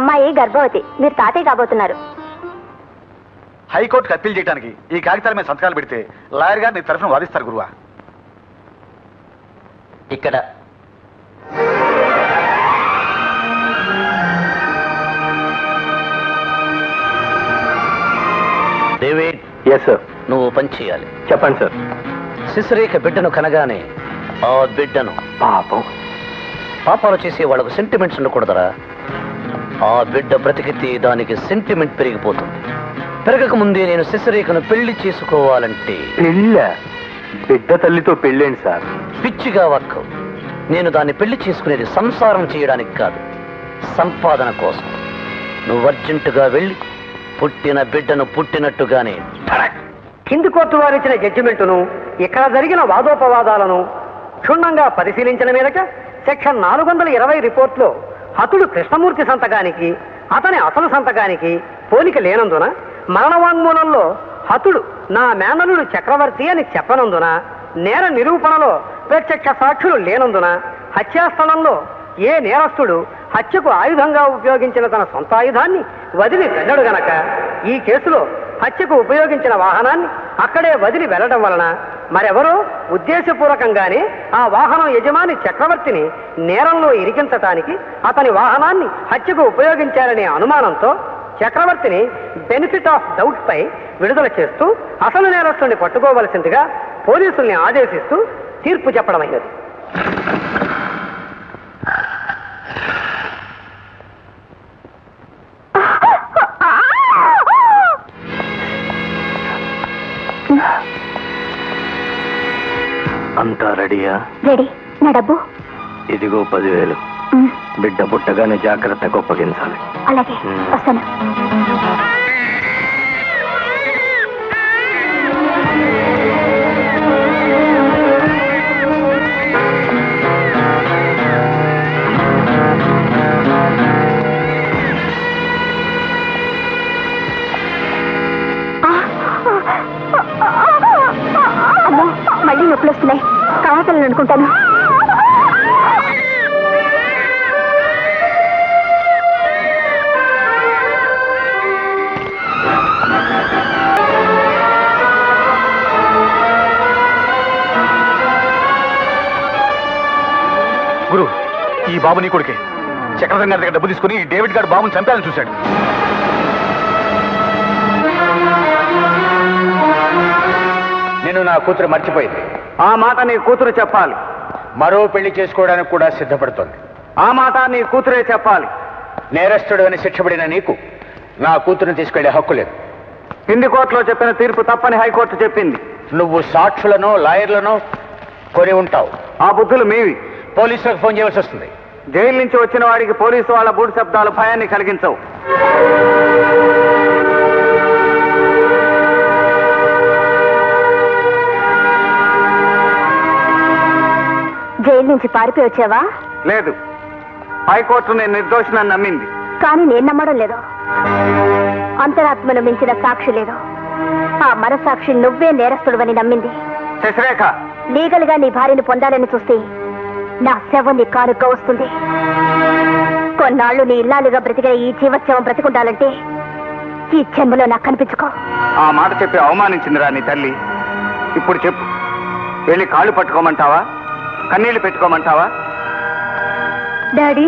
అమ్మాయి గర్భవతి. మీరు తాతయ్య కాబోతున్నారు. హైకోర్టుకు అప్పీల్ చేయడానికి ఈ కాగితాల మీద సంతకాలు పెడితే లాయర్ గారు నీ తరఫున వాదిస్తారు గురువా. ఇక్కడ డేవిడ్. Yes sir. నువ్వు పని చేయాలి. చెప్పండి సార్. శిశురేఖ బిడ్డను కనగానే ఆ బిడ్డను పాపాలు చేసే వాళ్ళకు సెంటిమెంట్స్ ఉండకూడదరా. ఆ బిడ్డ బ్రతికితే దానికి సెంటిమెంట్ పెరిగిపోతుంది. పెరగక ముందే నేను శిశురేఖను పెళ్లి చేసుకోవాలంటే బిడ్డ తల్లితో పెళ్ళేంటి సార్? పిచ్చిగా వర్క్. నేను దాన్ని పెళ్లి చేసుకునేది సంసారం చేయడానికి కాదు, సంపాదన కోసం. నువ్వు అర్జెంటుగా వెళ్ళి పుట్టిన బిడ్డను పుట్టినట్టుగానే కింది కోర్టు వారిచ్చిన జడ్జిమెంటును, ఇక్కడ జరిగిన వాదోపవాదాలను క్షుణ్ణంగా పరిశీలించిన మీదట సెక్షన్ 420 రిపోర్ట్లో హతుడు కృష్ణమూర్తి సంతకానికి అతని అసలు సంతకానికి పోలిక లేనందున, మరణ వాంగ్మూలంలో హతుడు నా మేనలుడు చక్రవర్తి అని చెప్పనందున, నేర నిరూపణలో ప్రత్యక్ష సాక్షులు లేనందున, హత్యాస్థలంలో ఏ నేరస్తుడు హత్యకు ఆయుధంగా ఉపయోగించిన తన సొంత ఆయుధాన్ని వదిలి వెళ్ళడు గనక, ఈ కేసులో హత్యకు ఉపయోగించిన వాహనాన్ని అక్కడే వదిలి వెళ్ళడం వలన మరెవరో ఉద్దేశపూర్వకంగానే ఆ వాహనం యజమాని చక్రవర్తిని నేరంలో ఇరికించటానికి అతని వాహనాన్ని హత్యకు ఉపయోగించారనే అనుమానంతో చక్రవర్తిని బెనిఫిట్ ఆఫ్ డౌట్ పై విడుదల చేస్తూ అసలు నేరస్తుని పట్టుకోవలసిందిగా పోలీసుల్ని ఆదేశిస్తూ తీర్పు చెప్పడమైనది. అంతా రెడీయా? రెడీ. నా డబ్బు ఇదిగో 10,000. బిడ్డ పుట్టగానే జాగ్రత్తగా ఒప్పగించాలి. అలాగే, వస్తాను. మళ్ళీ నొప్పులు వస్తున్నాయి. కావాలని అనుకుంటాను. గురు, ఈ బాబు నీ కొడుకే. చక్రవర్తి గారి దగ్గర డబ్బు తీసుకుని డేవిడ్ గారు బాబుని చంపాలని చూశాడు. నేను నా కూతురు మర్చిపోయింది. ఆ మాట నీ కూతురు చెప్పాలి. మరో పెళ్లి చేసుకోవడానికి కూడా సిద్ధపడుతోంది. ఆ మాట నీ కూతురే చెప్పాలి. నేరస్తుడు అని శిక్షపడిన నీకు నా కూతురుని తీసుకెళ్లే హక్కు లేదు. కింది కోర్టులో చెప్పిన తీర్పు తప్పని హైకోర్టు చెప్పింది. నువ్వు సాక్షులను, లాయర్లను కొని ఉంటావు. ఆ బుద్ధులు మీవి. పోలీసులకు ఫోన్ చేయవలసి వస్తుంది. జైలు నుంచి వచ్చిన వాడికి పోలీసు వాళ్ళ బూడి శబ్దాలు భయాన్ని కలిగించవు. జైలు నుంచి పారిపోయి వచ్చావా? లేదు, హైకోర్టు నేను నిర్దోషినని నమ్మింది. కానీ నేను నమ్మడం లేదు. అంతరాత్మను మించిన సాక్షి లేదు. ఆ మనసాక్షి నువ్వే నేరస్తుడువని నమ్మింది. శశిరేఖ, లీగల్ గా నీ భార్యను పొందాలని చూస్తే నా శవం నీ కానుక వస్తుంది. కొన్నాళ్లు నీ ఇల్లాలుగా బ్రతికిన ఈ జీవోత్సవం బ్రతికుండాలంటే ఈ జన్మలో నాకు కనిపించుకో. ఆ మాట చెప్పి అవమానించిందిరా నీ తల్లి. ఇప్పుడు చెప్పు, వెళ్ళి కాళ్ళు పట్టుకోమంటావా, కన్నీళ్లు పెట్టుకోమంటావా? డాడీ,